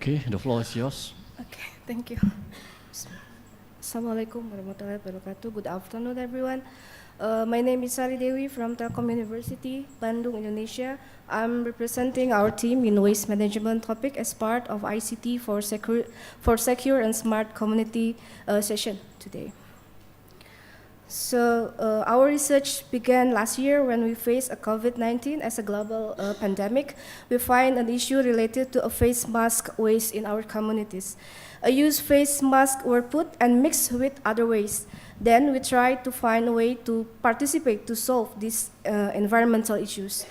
Okay, the floor is yours. Okay, thank you. Assalamualaikum warahmatullahi wabarakatuh. Good afternoon, everyone. My name is Sari Dewi from Telkom University, Bandung, Indonesia. I'm representing our team in waste management topic as part of ICT for secure and smart community session today. So our research began last year when we faced a COVID-19 as a global pandemic. We find an issue related to a face mask waste in our communities. A used face mask were put and mixed with other waste. Then we tried to find a way to participate to solve these environmental issues.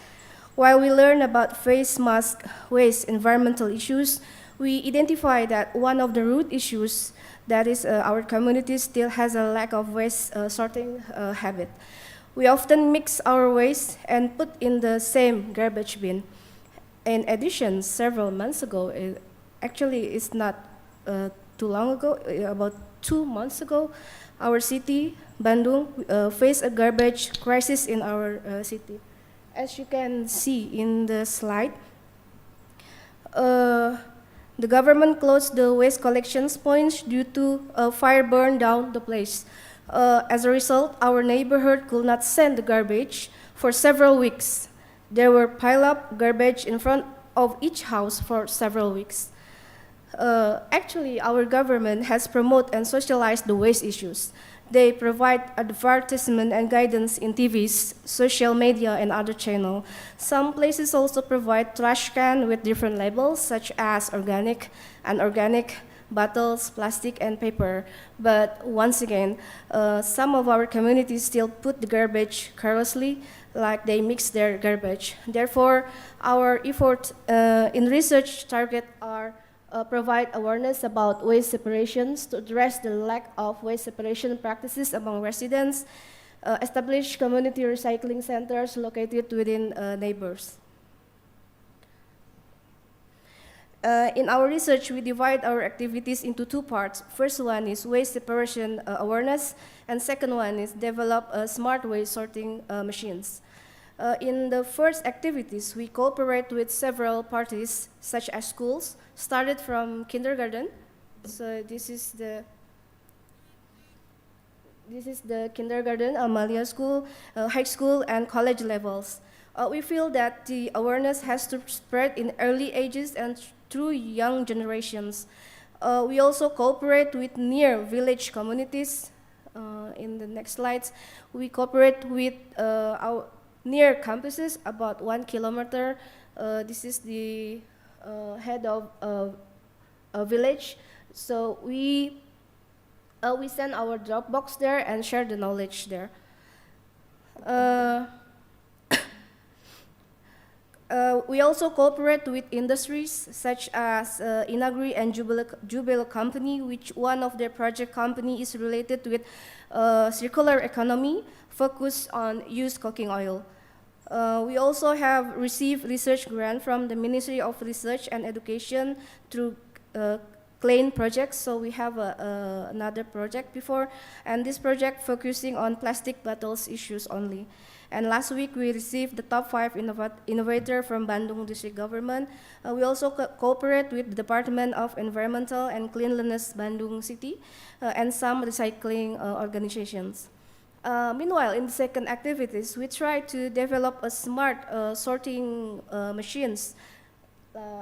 While we learn about face mask waste environmental issues, we identify that one of the root issues that is our community still has a lack of waste sorting habit. We often mix our waste and put in the same garbage bin. In addition, several months ago, actually it's not too long ago, about 2 months ago, our city, Bandung, faced a garbage crisis in our city. As you can see in the slide, the government closed the waste collection points due to a fire burned down the place. As a result, our neighborhood could not send the garbage for several weeks. There were piled up garbage in front of each house for several weeks. Actually, our government has promoted and socialized the waste issues. They provide advertisement and guidance in TVs, social media, and other channels. Some places also provide trash can with different labels, such as organic, unorganic, bottles, plastic, and paper. But once again, some of our communities still put the garbage carelessly, like they mix their garbage. Therefore, our efforts in research target are provide awareness about waste separations to address the lack of waste separation practices among residents, establish community recycling centers located within neighbors. In our research, we divide our activities into 2 parts. First one is waste separation awareness, and second one is develop smart waste sorting machines. In the first activities, we cooperate with several parties, such as schools, started from kindergarten. So this is the kindergarten, Amalia school, high school, and college levels. We feel that the awareness has to spread in early ages and through young generations. We also cooperate with near village communities. In the next slides, we cooperate with our near campuses, about 1 kilometer. This is the head of a village. So we send our Dropbox there and share the knowledge there. We also cooperate with industries such as Inagri and Jubilo Company, which one of their project company is related with circular economy, focused on used cooking oil. We also have received research grant from the Ministry of Research and Education through CLAIM projects. So we have another project before, and this project focusing on plastic bottles issues only. And last week we received the top 5 innovator from Bandung District Government. We also cooperate with the Department of Environmental and Cleanliness Bandung City and some recycling organizations. Meanwhile, in the second activities, we try to develop a smart sorting machines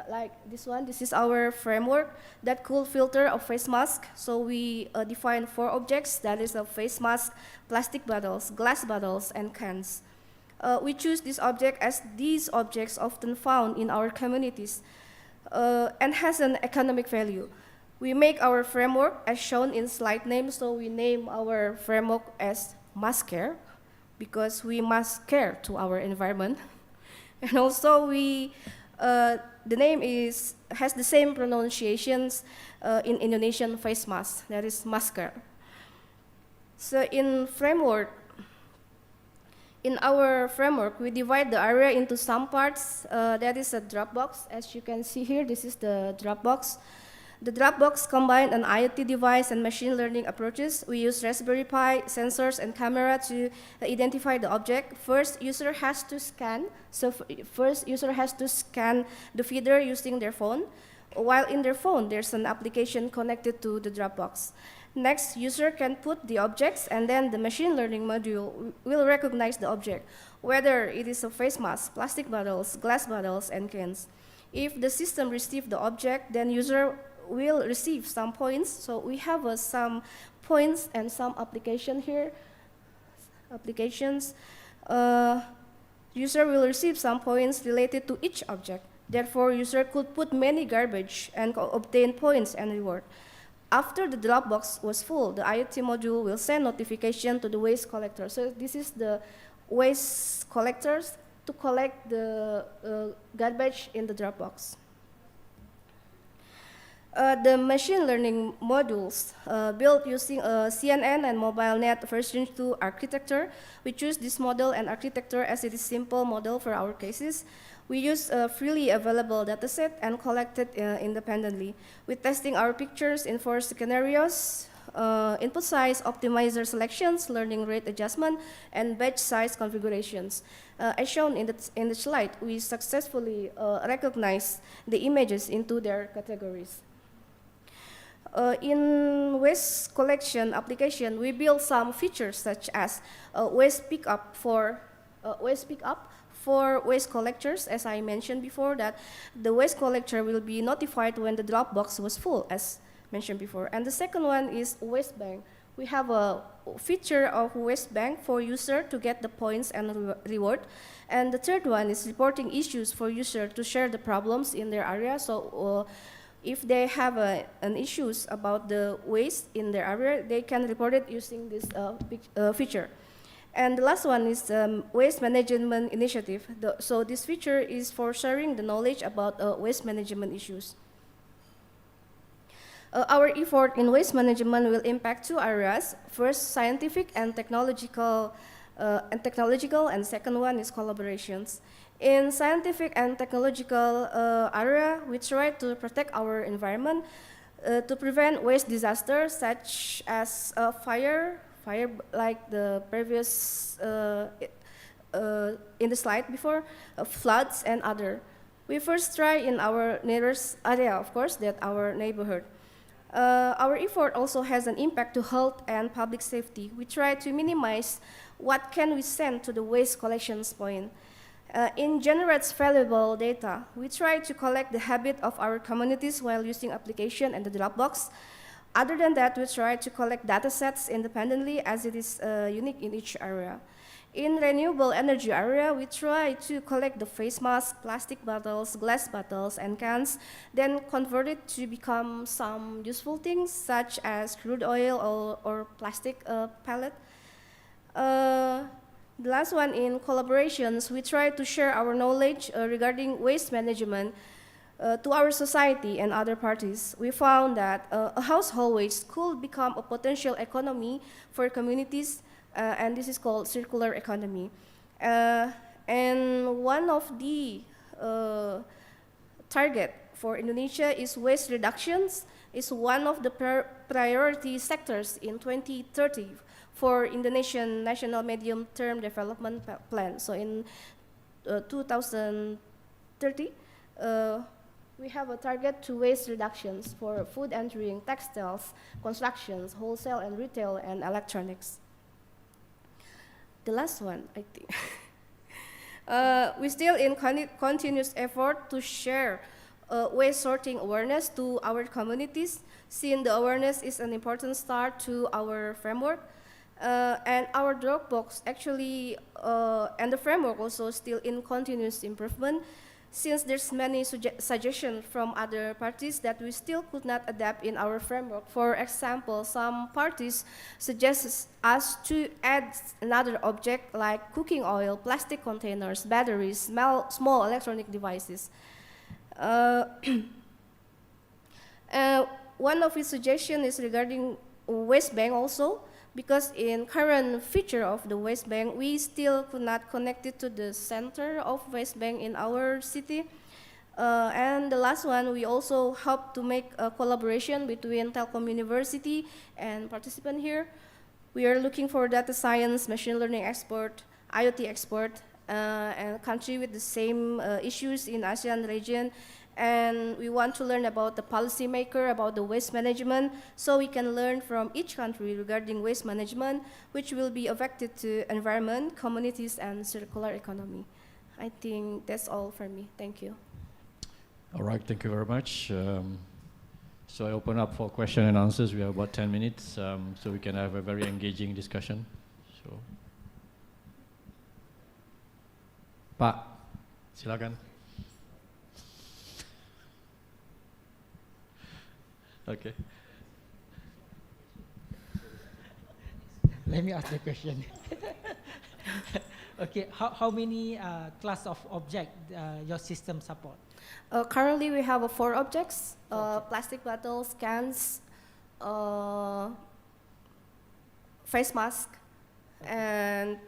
like this one. This is our framework that could filter a face mask. So we define 4 objects, that is a face mask, plastic bottles, glass bottles, and cans. We choose this object as these objects often found in our communities and has an economic value. We make our framework as shown in slide name, so we name our framework as Must Care, because we must care to our environment. And also the name has the same pronunciations in Indonesian face mask, that is masker. So in our framework, we divide the area into some parts. That is a Dropbox. As you can see here, this is the Dropbox. The Dropbox combined an IoT device and machine learning approaches. We use Raspberry Pi, sensors, and camera to identify the object. First, user has to scan. So first, user has to scan the feeder using their phone. while in their phone, there's an application connected to the Dropbox. Next, user can put the objects, and then the machine learning module will recognize the object, whether it is a face mask, plastic bottles, glass bottles, and cans. If the system receives the object, then user will receive some points. So we have some points and some application here. Applications. User will receive some points related to each object. Therefore, user could put many garbage and obtain points and reward. After the Dropbox was full, the IoT module will send notification to the waste collector. So this is the waste collectors to collect the garbage in the Dropbox. The machine learning modules built using a CNN and mobile net version 2 architecture. We choose this model and architecture as it is simple model for our cases. We use a freely available dataset and collect it independently. With testing our pictures in 4 scenarios, input size, optimizer selections, learning rate adjustment, and batch size configurations. As shown in the slide, we successfully recognize the images into their categories. In waste collection application, we build some features such as waste pickup for waste collectors, as I mentioned before, that the waste collector will be notified when the Dropbox was full, as mentioned before. And the second one is waste bank. We have a feature of waste bank for user to get the points and reward. And the third one is reporting issues for user to share the problems in their area. So if they have an issues about the waste in their area, they can report it using this feature. And the last one is waste management initiative. So this feature is for sharing the knowledge about waste management issues. Our effort in waste management will impact 2 areas. First, scientific and technological, and second one is collaborations. In scientific and technological area, we try to protect our environment to prevent waste disasters such as fire like the previous in the slide before, floods and other. We first try in our nearest area, of course, that our neighborhood. Our effort also has an impact to health and public safety. We try to minimize what can we send to the waste collections point. In generates valuable data, we try to collect the habit of our communities while using application and the Dropbox. Other than that, we try to collect data sets independently as it is unique in each area. In renewable energy area, we try to collect the face mask, plastic bottles, glass bottles, and cans, then convert it to become some useful things such as crude oil or plastic pellet. The last one, in collaborations, we try to share our knowledge regarding waste management to our society and other parties. We found that a household waste could become a potential economy for communities, and this is called circular economy. And one of the target for Indonesia is waste reductions. Is one of the priority sectors in 2030 for Indonesian National Medium-Term Development Plan. So in 2030, we have a target to waste reductions for food entering, textiles, constructions, wholesale and retail, and electronics. The last one, I think. We still in continuous effort to share waste sorting awareness to our communities, since the awareness is an important start to our framework. And our Dropbox actually, and the framework also still in continuous improvement, since there's many suggestions from other parties that we still could not adapt in our framework. For example, some parties suggest us to add another object like cooking oil, plastic containers, batteries, small electronic devices. One of his suggestions is regarding waste bank also, because in current feature of the waste bank, we still could not connect it to the center of waste bank in our city. And the last one, we also hope to make a collaboration between Telkom University and participant here. We are looking for data science, machine learning expert, IoT expert, and country with the same issues in ASEAN region. And we want to learn about the policymaker, about the waste management, so we can learn from each country regarding waste management, which will be affected to environment, communities, and circular economy. I think that's all for me. Thank you. All right, thank you very much. So I open up for question and answers. We have about 10 minutes, so we can have a very engaging discussion. So, Pak, silakan. Okay. Let me ask the question. Okay, how many class of object your system support? Currently, we have 4 objects: plastic bottles, cans, face mask, and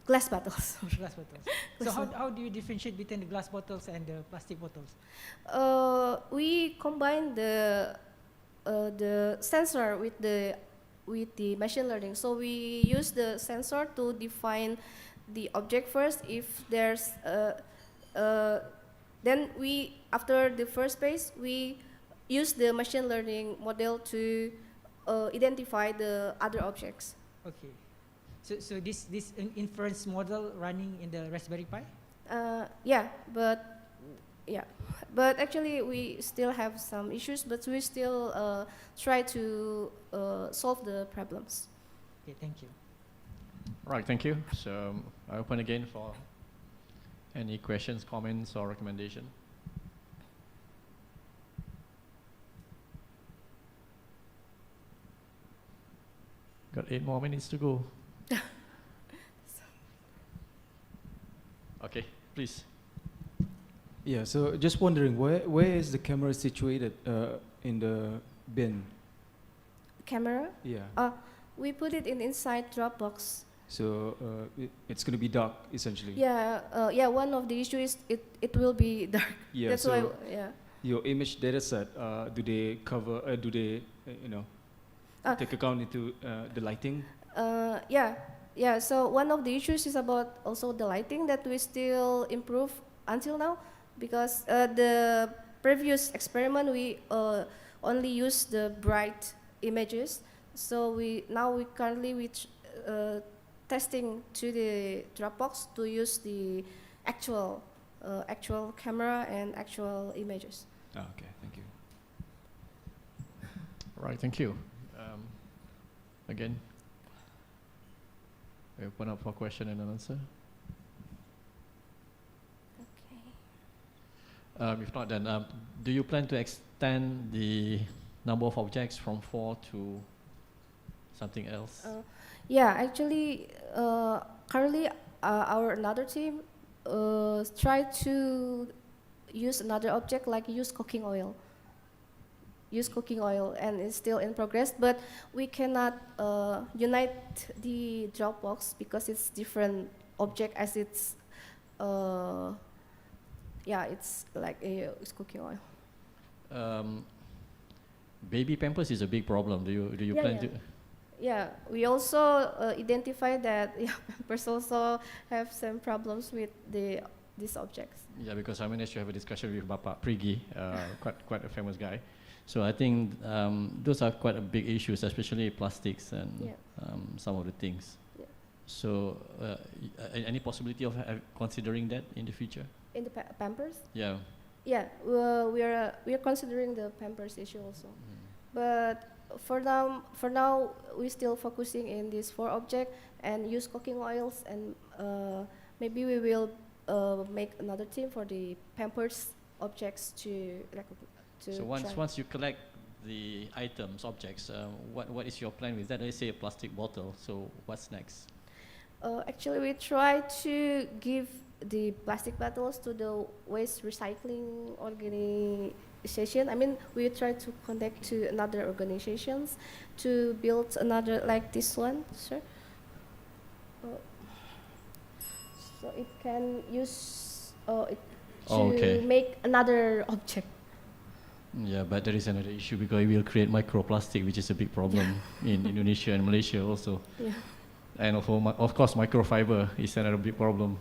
glass bottles. Glass bottles. So how do you differentiate between the glass bottles and the plastic bottles? We combine the sensor with the machine learning. So we use the sensor to define the object first. If there's then we, after the first phase, we use the machine learning model to identify the other objects. Okay. So this inference model running in the Raspberry Pi? Yeah, but actually we still have some issues, but we still try to solve the problems. Okay, thank you. All right, thank you. So I open again for any questions, comments, or recommendation. Got 8 more minutes to go. Okay, please. Yeah, so just wondering, where is the camera situated in the bin? Camera? Yeah. We put it inside Dropbox. So it's going to be dark, essentially. Yeah, yeah. One of the issues is it will be dark. Yeah. That's so why. Yeah. Your image data set, do they cover? Do they, take account into the lighting? Yeah. Yeah, so one of the issues is about also the lighting that we still improve until now, because the previous experiment we only use the bright images. So we currently testing to the Dropbox to use the actual camera and actual images. Oh, okay, thank you. All right, thank you. Again. I open up for question and answer. Okay. If not, then do you plan to extend the number of objects from 4 to something else? Yeah, actually, currently our another team try to use another object, like use cooking oil. And it's still in progress, but we cannot unite the Dropbox because it's different object, as it's it's like it's cooking oil. Baby pampers is a big problem. Do you plan to? Yeah, we also identify that pampers also have some problems with these objects. Yeah, because I managed to have a discussion with Bapak Prigi, quite a famous guy. So I think those are quite a big issues, especially plastics and some of the things. Yeah. So any possibility of considering that in the future? In the Pampers? Yeah. Yeah, we are considering the Pampers issue also. But for now, we're still focusing in these 4 objects and use cooking oils, and maybe we will make another team for the Pampers objects to so once you collect the items, objects, what is your plan with that? Let's say a plastic bottle. So what's next? Actually, we try to give the plastic bottles to the waste recycling organization. I mean, we try to connect to another organizations to build another like this one, sir. So it can use to make another object. Yeah, but there is another issue because it will create microplastic, which is a big problem in Indonesia and Malaysia also. Yeah. And of course, microfiber is another big problem.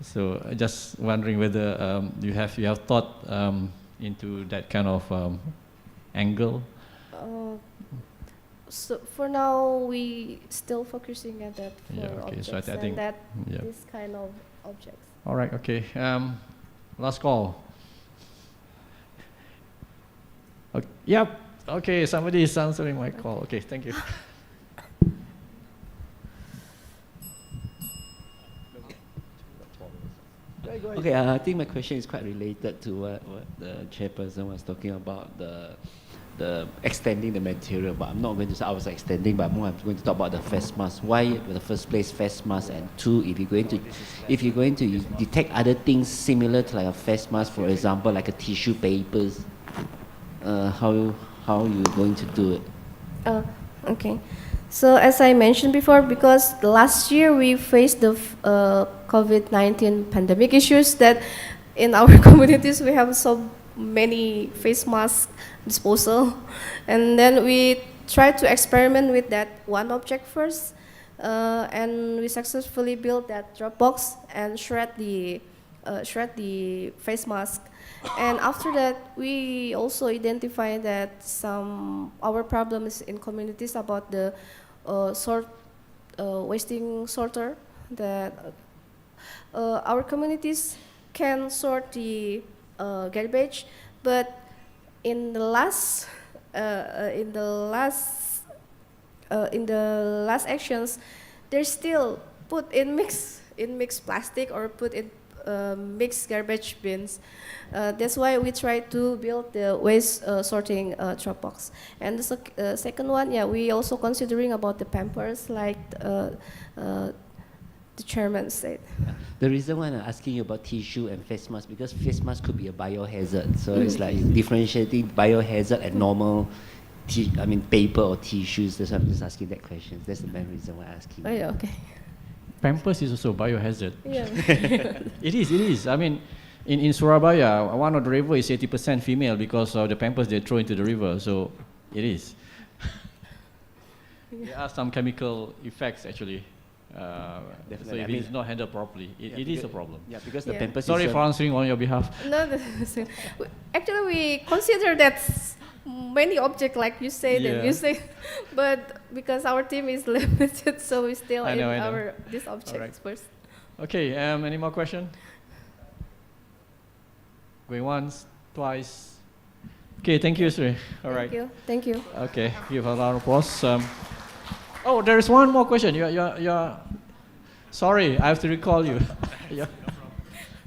So just wondering whether you have thought into that kind of angle. So for now, we still focusing at that for Yeah, okay. objects So I think and that yeah. this kind of objects. All right. Okay. Last call. Okay. Yep. Okay. Somebody is answering my call. Okay. Thank you. Okay, I think my question is quite related to what the chairperson was talking about, the extending the material, but I'm not going to say I was extending, but more I'm going to talk about the face mask. Why, in the first place, face mask, and two, if you're going to detect other things similar to like a face mask, for example, like a tissue papers, how you going to do it? Okay. So as I mentioned before, because last year we faced the COVID-19 pandemic issues that in our communities we have so many face mask disposal, and then we tried to experiment with that one object first, and we successfully built that drop box and shred the face mask. And after that, we also identified that our problems in communities about the wasting sorter, that our communities can sort the garbage, but in the last actions, they're still put in mixed plastic or put in mixed garbage bins. That's why we try to build the waste sorting drop box. And the second one, yeah, we also considering about the Pampers, like the chairman said. The reason why I'm asking you about tissue and face mask, because face mask could be a biohazard. So it's like differentiating biohazard and normal paper or tissues. That's why I'm just asking that question. That's the main reason why I'm asking. Oh, yeah, okay. Pampers is also biohazard. Yeah. It is. I mean, in Surabaya, one of the river is 80% female because of the Pampers they throw into the river. So it is. There are some chemical effects actually. So if it is not handled properly, it is a problem. Yeah, because the Pampers. Sorry for answering on your behalf. No, actually we consider that many objects like you said and you said, but because our team is limited, so we still this object first. Okay, any more questions? Going once, twice. Okay, thank you, Sri. All right. Thank you. Okay, give a round of applause. Oh, there is one more question. You're sorry, I have to recall you.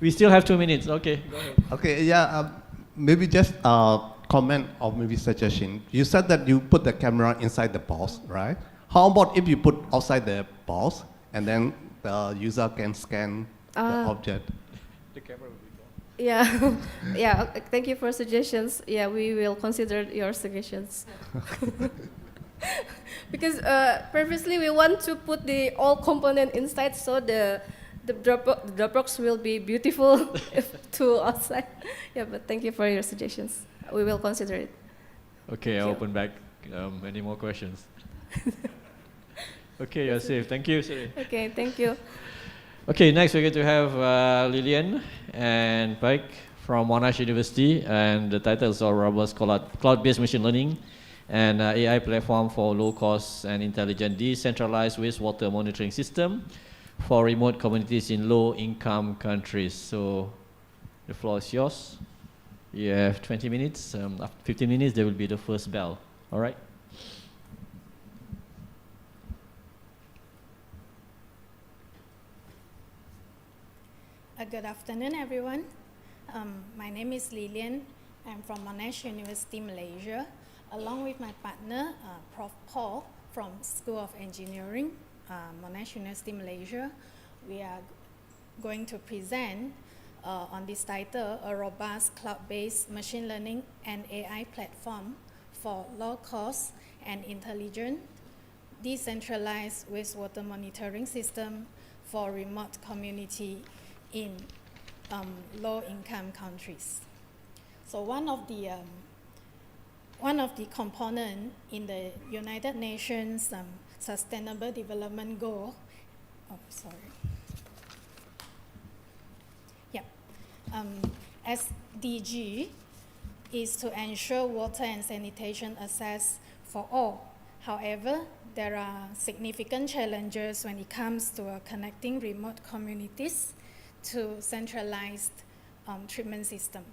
We still have 2 minutes. Okay, go ahead. Okay, yeah, maybe just a comment or maybe suggestion. You said that you put the camera inside the box, right? How about if you put outside the box and then the user can scan the object? The camera will be gone. Yeah, yeah. Thank you for suggestions. Yeah, we will consider your suggestions. Because previously we want to put the all component inside, so the drop box will be beautiful to outside. Yeah, but thank you for your suggestions. We will consider it. Okay, I'll open back. Any more questions? Okay, you're safe. Thank you, Sari. Okay, thank you. Okay, next we're going to have Lillian and Phaik from Monash University, and the title is Robust Cloud-Based Machine Learning and AI Platform for Low-Cost and Intelligent Decentralized Wastewater Monitoring System for Remote Communities in Low-Income Countries. So the floor is yours. You have 20 minutes. After 15 minutes, there will be the first bell. All right? Good afternoon, everyone. My name is Lillian. I'm from Monash University, Malaysia. Along with my partner, Prof Paul from School of Engineering, Monash University, Malaysia, we are going to present on this title, a robust cloud-based machine learning and AI platform for low-cost and intelligent decentralized wastewater monitoring system for remote community in low-income countries. So one of the components in the United Nations Sustainable Development Goal, SDG is to ensure water and sanitation access for all. However, there are significant challenges when it comes to connecting remote communities to centralized treatment system.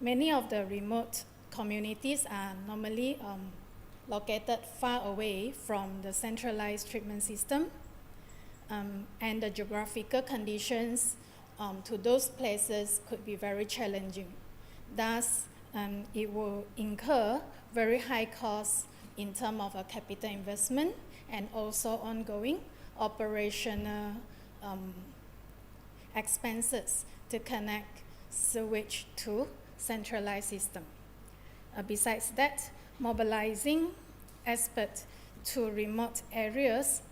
Many of the remote communities are normally located far away from the centralized treatment system, and the geographical conditions to those places could be very challenging. Thus, it will incur very high costs in terms of capital investment and also ongoing operational expenses to connect sewage to centralized system. Besides that, mobilizing experts to remote areas,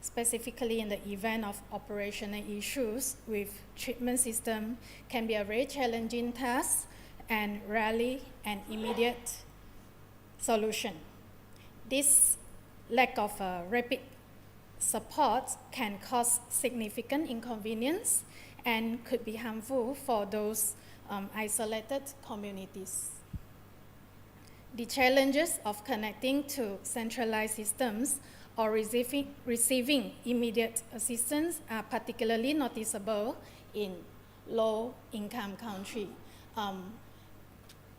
specifically in the event of operational issues with treatment system, can be a very challenging task and rarely an immediate solution. This lack of rapid support can cause significant inconvenience and could be harmful for those isolated communities. The challenges of connecting to centralized systems or receiving immediate assistance are particularly noticeable in low-income countries.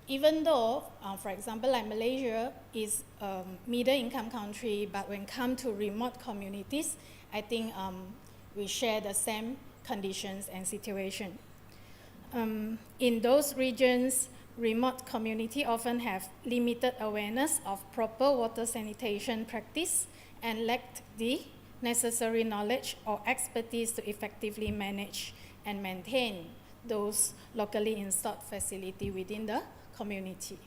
Even though, for example, like Malaysia is a middle-income country, but when it comes to remote communities, I think we share the same conditions and situation. In those regions, remote communities often have limited awareness of proper water sanitation practice and lack the necessary knowledge or expertise to effectively manage and maintain those locally installed facilities within the community.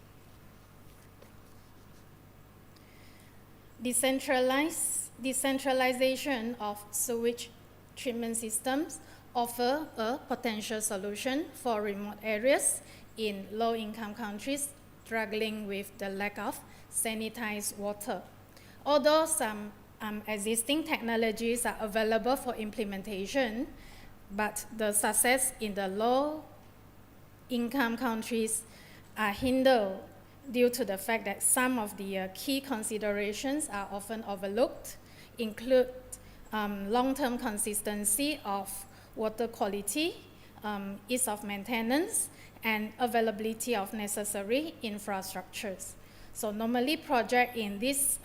Decentralization of sewage treatment systems offer a potential solution for remote areas in low-income countries struggling with the lack of sanitized water. Although some existing technologies are available for implementation, but the success in the low-income countries are hindered due to the fact that some of the key considerations are often overlooked, include long-term consistency of water quality, ease of maintenance, and availability of necessary infrastructures. So normally projects in these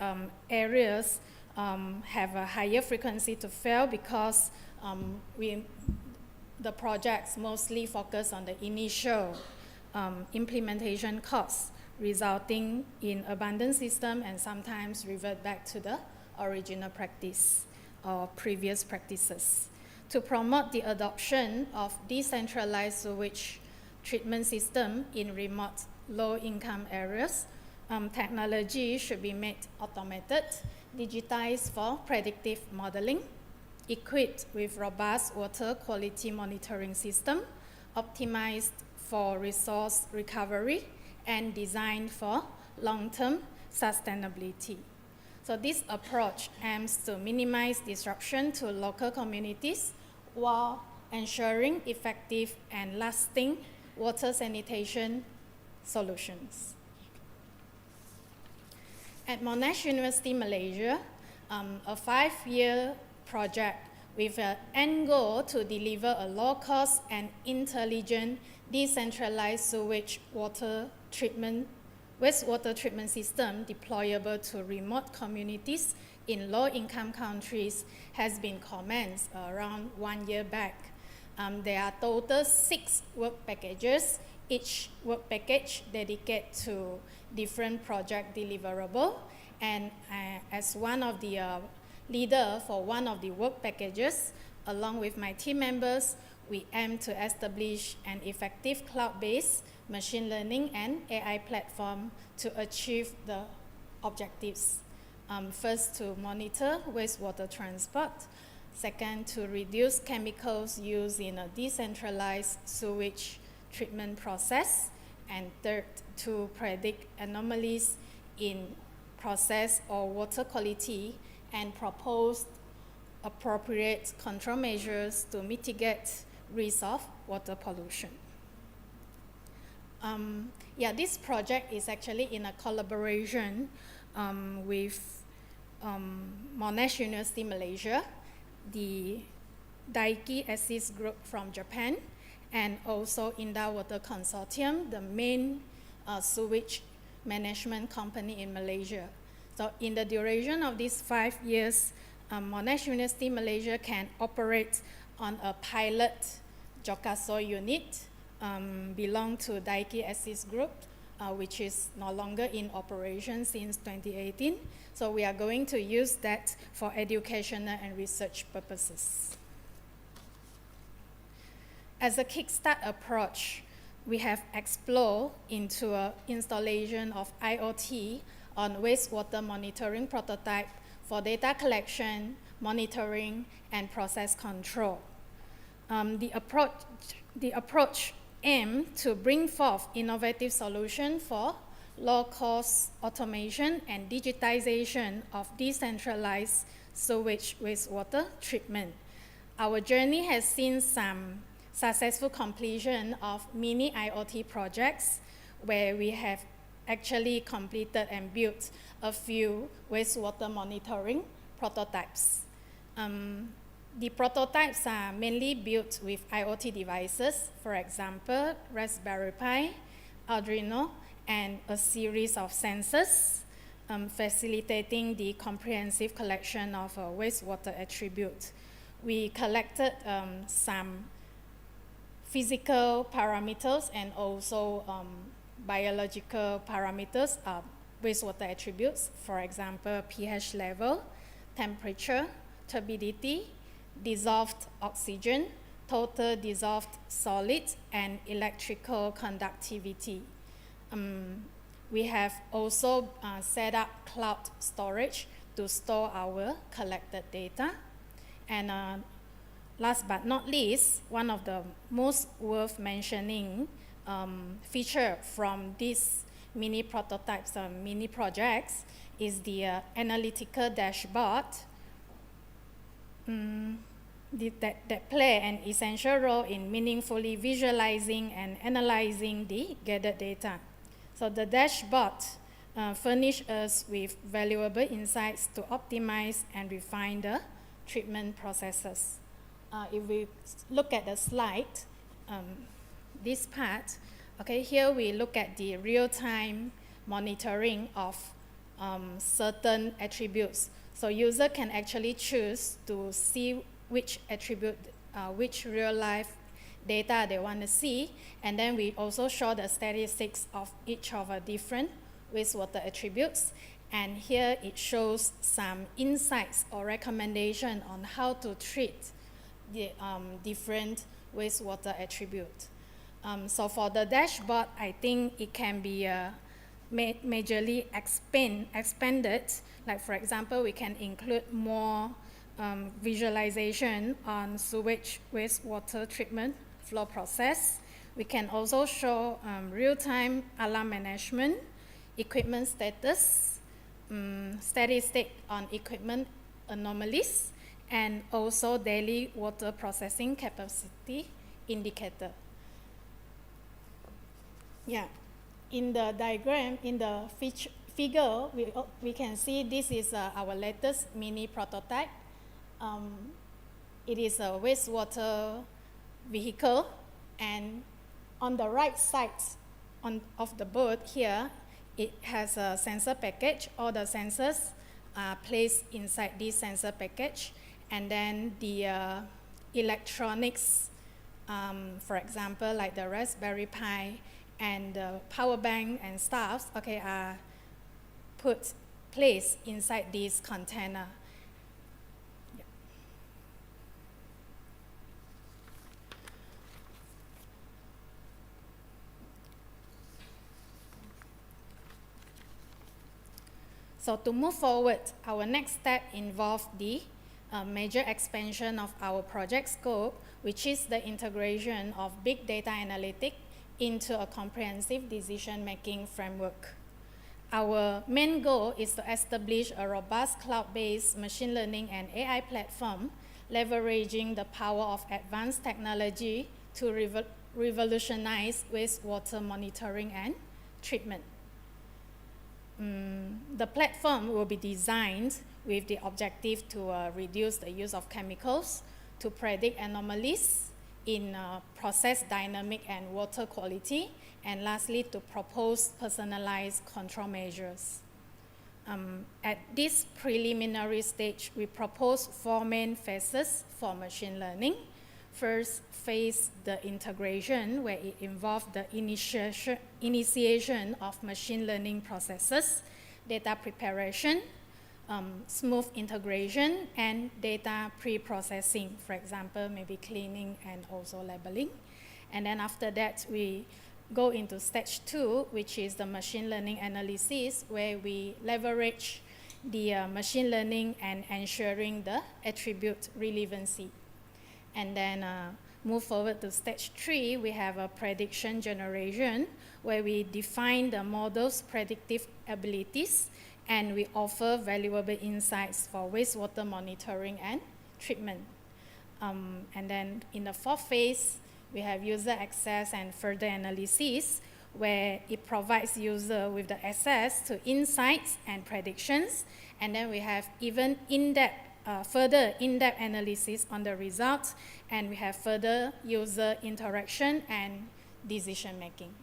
areas have a higher frequency to fail because the projects mostly focus on the initial implementation costs, resulting in abandoned system and sometimes revert back to the original practice or previous practices. To promote the adoption of decentralized sewage treatment system in remote low-income areas, technology should be made automated, digitized for predictive modeling, equipped with robust water quality monitoring system, optimized for resource recovery, and designed for long-term sustainability. So this approach aims to minimize disruption to local communities while ensuring effective and lasting water sanitation solutions. At Monash University, Malaysia, a 5-year project with an end goal to deliver a low-cost and intelligent decentralized sewage wastewater treatment system deployable to remote communities in low-income countries has been commenced around 1 year back. There are total 6 work packages, each work package dedicated to different project deliverable. And as one of the leader for one of the work packages, along with my team members, we aim to establish an effective cloud-based machine learning and AI platform to achieve the objectives. First, to monitor wastewater transport. Second, to reduce chemicals used in a decentralized sewage treatment process. And third, to predict anomalies in process or water quality and propose appropriate control measures to mitigate risk of water pollution. Yeah, this project is actually in a collaboration with Monash University, Malaysia, the Daiki Assist Group from Japan, and also Indah Water Consortium, the main sewage management company in Malaysia. So in the duration of these 5 years, Monash University, Malaysia can operate on a pilot Jokaso unit belong to Daiki Assist Group, which is no longer in operation since 2018. So we are going to use that for educational and research purposes. As a kickstart approach, we have explored into an installation of IoT on wastewater monitoring prototype for data collection, monitoring, and process control. The approach aims to bring forth innovative solutions for low-cost automation and digitization of decentralized sewage wastewater treatment. Our journey has seen some successful completion of mini IoT projects where we have actually completed and built a few wastewater monitoring prototypes. The prototypes are mainly built with IoT devices, for example, Raspberry Pi, Arduino, and a series of sensors, facilitating the comprehensive collection of wastewater attributes. We collected some physical parameters and also biological parameters of wastewater attributes, for example, pH level, temperature, turbidity, dissolved oxygen, total dissolved solids, and electrical conductivity. We have also set up cloud storage to store our collected data. And last but not least, one of the most worth mentioning feature from these mini prototypes, mini projects, is the analytical dashboard that play an essential role in meaningfully visualizing and analyzing the gathered data. So the dashboard furnish us with valuable insights to optimize and refine the treatment processes. If we look at the slide, this part, okay, here we look at the real-time monitoring of certain attributes. So user can actually choose to see which attribute, which real-life data they want to see, and then we also show the statistics of each of the different wastewater attributes. And here it shows some insights or recommendation on how to treat the different wastewater attributes. So for the dashboard, I think it can be majorly expanded. Like for example, we can include more visualization on sewage wastewater treatment flow process. We can also show real-time alarm management, equipment status, statistic on equipment anomalies, and also daily water processing capacity indicator. Yeah, in the diagram, in the figure, we can see this is our latest mini prototype. It is a wastewater vehicle, and on the right side of the board here, it has a sensor package. All the sensors are placed inside this sensor package, and then the electronics, for example, like the Raspberry Pi and the power bank and stuff, okay, are placed inside this container. Yeah. So to move forward, our next step involved the major expansion of our project scope, which is the integration of big data analytics into a comprehensive decision-making framework. Our main goal is to establish a robust cloud-based machine learning and AI platform, leveraging the power of advanced technology to revolutionize wastewater monitoring and treatment. The platform will be designed with the objective to reduce the use of chemicals, to predict anomalies in process dynamic and water quality, and lastly, to propose personalized control measures. At this preliminary stage, we propose 4 main phases for machine learning. First phase, the integration, where it involves the initiation of machine learning processes, data preparation, smooth integration, and data pre-processing, for example, maybe cleaning and also labeling. And then after that, we go into stage 2, which is the machine learning analysis, where we leverage the machine learning and ensuring the attribute relevancy. And then move forward to stage 3, we have a prediction generation, where we define the model's predictive abilities, and we offer valuable insights for wastewater monitoring and treatment. And then in the 4th phase, we have user access and further analysis, where it provides user with the access to insights and predictions. And then we have even further in-depth analysis on the results, and we have further user interaction and decision making.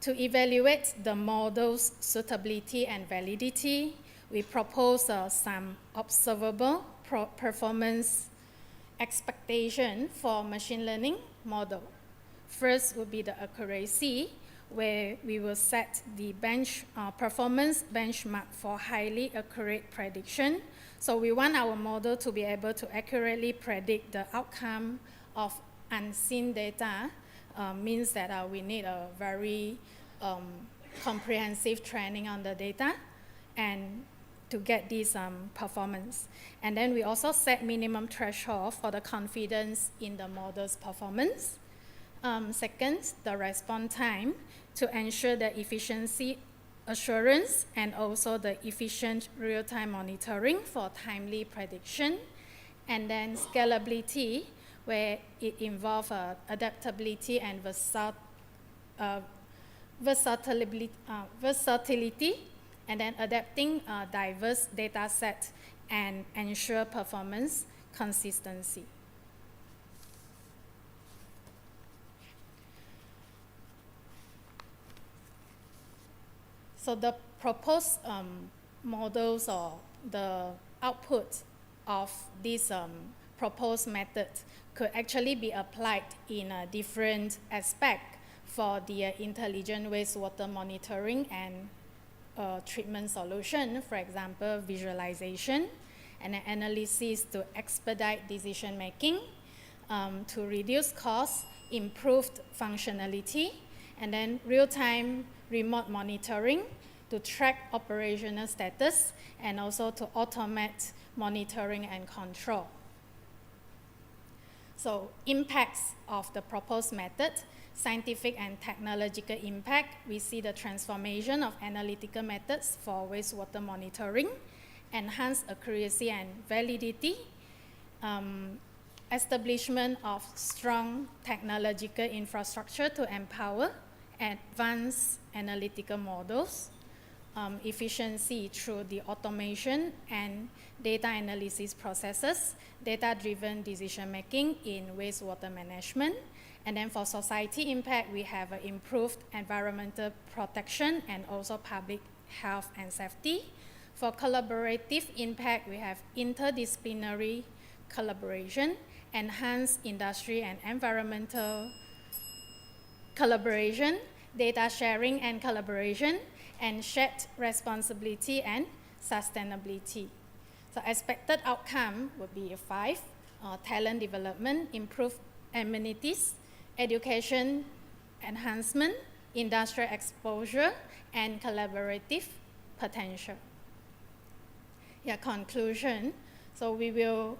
To evaluate the model's suitability and validity, we propose some observable performance expectation for machine learning model. First would be the accuracy, where we will set the performance benchmark for highly accurate prediction. So we want our model to be able to accurately predict the outcome of unseen data. Means that we need a very comprehensive training on the data and to get this performance. And then we also set minimum threshold for the confidence in the model's performance. Second, the response time, to ensure the efficiency assurance and also the efficient real-time monitoring for timely prediction. And then scalability, where it involves adaptability and versatility, and then adapting diverse data sets and ensure performance consistency. So the proposed models or the output of this proposed method could actually be applied in a different aspect for the intelligent wastewater monitoring and treatment solution. For example, visualization and analysis to expedite decision making, to reduce costs, improved functionality, and then real-time remote monitoring to track operational status, and also to automate monitoring and control. So impacts of the proposed method: scientific and technological impact. We see the transformation of analytical methods for wastewater monitoring, enhanced accuracy and validity, establishment of strong technological infrastructure to empower advanced analytical models, efficiency through the automation and data analysis processes, data-driven decision-making in wastewater management. And then for society impact, we have improved environmental protection and also public health and safety. For collaborative impact, we have interdisciplinary collaboration, enhanced industry and environmental collaboration, data sharing and collaboration, and shared responsibility and sustainability. So expected outcome would be 5, talent development, improved amenities, education enhancement, industrial exposure, and collaborative potential. Yeah, conclusion. So we will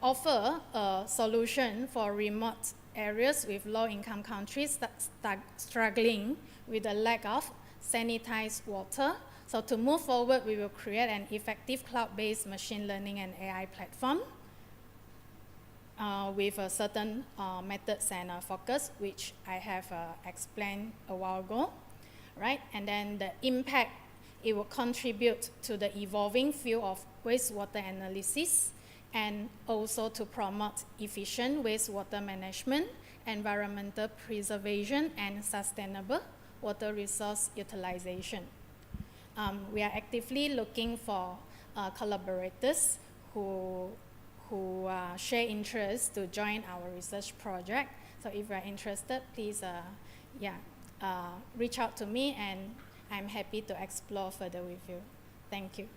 offer a solution for remote areas with low-income countries that struggling with the lack of sanitized water. So to move forward, we will create an effective cloud-based machine learning and AI platform. with a certain methods and focus, which I have explained a while ago, right? And then the impact, it will contribute to the evolving field of wastewater analysis and also to promote efficient wastewater management, environmental preservation, and sustainable water resource utilization. We are actively looking for collaborators who share interests to join our research project. So if you are interested, please reach out to me, and I'm happy to explore further with you. Thank you.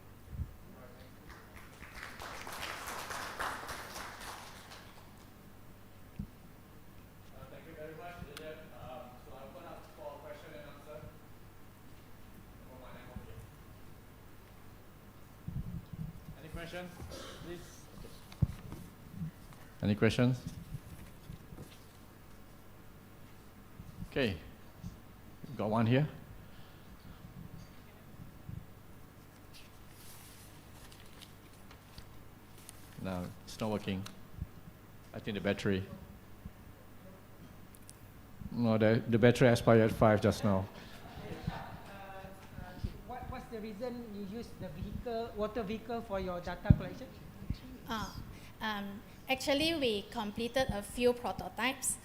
Thank you very much, Lillian. So I open up for question and answer. Any questions, please? Any questions? Okay, got one here. No, it's not working. I think the battery. No, the battery expired at 5 just now. What's the reason you use the water vehicle for your data collection? Actually, we completed a few prototypes.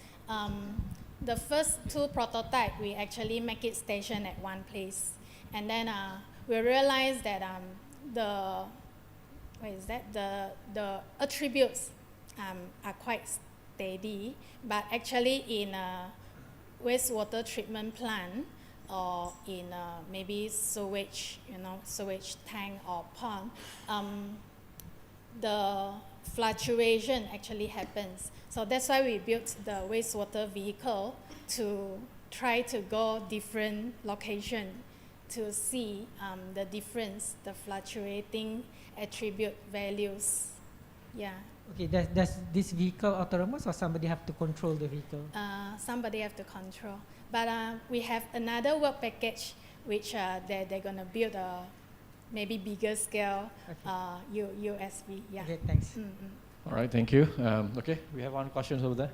The first 2 prototypes, we actually make it station at one place. And then we realized that the attributes are quite steady, but actually in a wastewater treatment plant or in maybe sewage, sewage tank or pond, the fluctuation actually happens. So that's why we built the wastewater vehicle to try to go different location to see the difference, the fluctuating attribute values. Yeah. Okay, does this vehicle autonomous or somebody have to control the vehicle? Somebody have to control. But we have another work package which they're going to build a maybe bigger scale USB. Yeah. Okay, thanks. Mm-hmm. All right, thank you. Okay, we have one question over there.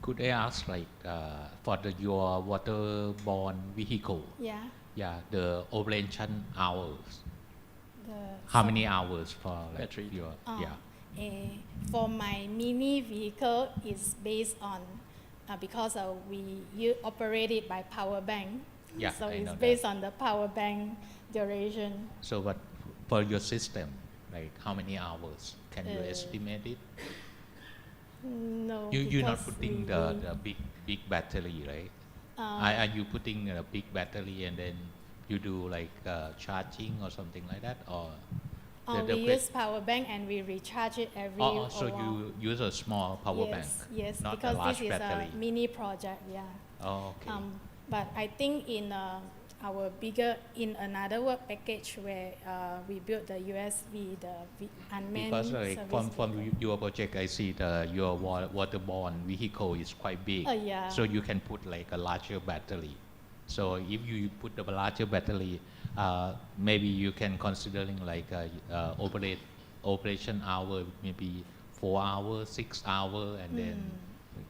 Could I ask, for your waterborne vehicle? Yeah. Yeah, the operation hours. The How many hours for Battery. your? For my mini vehicle, it's based on because we operate it by power bank. Yeah, so I it's know based that. on the power bank duration. So, what for your system? Like how many hours? Can you estimate it? No. You're not because putting the big battery, right? Are you putting a big battery and then you do like charging or something like that, or? We use power bank and we recharge it every. So you use a small power bank? Yes, not because a large this is battery. a mini project. Yeah. Oh, okay. But I think in in another work package where we built the USB, the unmanned Because service from vehicle. your project, I see your waterborne vehicle is quite big. Yeah. So you can put like a larger battery. So if you put a larger battery, maybe you can considering like operation hour, maybe 4 hours, 6 hours, and then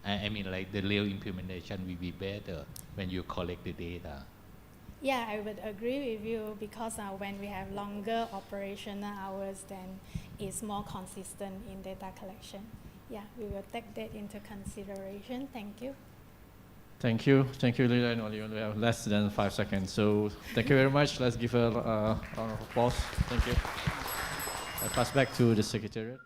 I mean like the real implementation will be better when you collect the data. Yeah, I would agree with you because when we have longer operational hours, then it's more consistent in data collection. Yeah, we will take that into consideration. Thank you. Thank you, Lillian. We only have less than 5 seconds, so thank you very much. Let's give a round of applause. Thank you. I pass back to the Secretariat.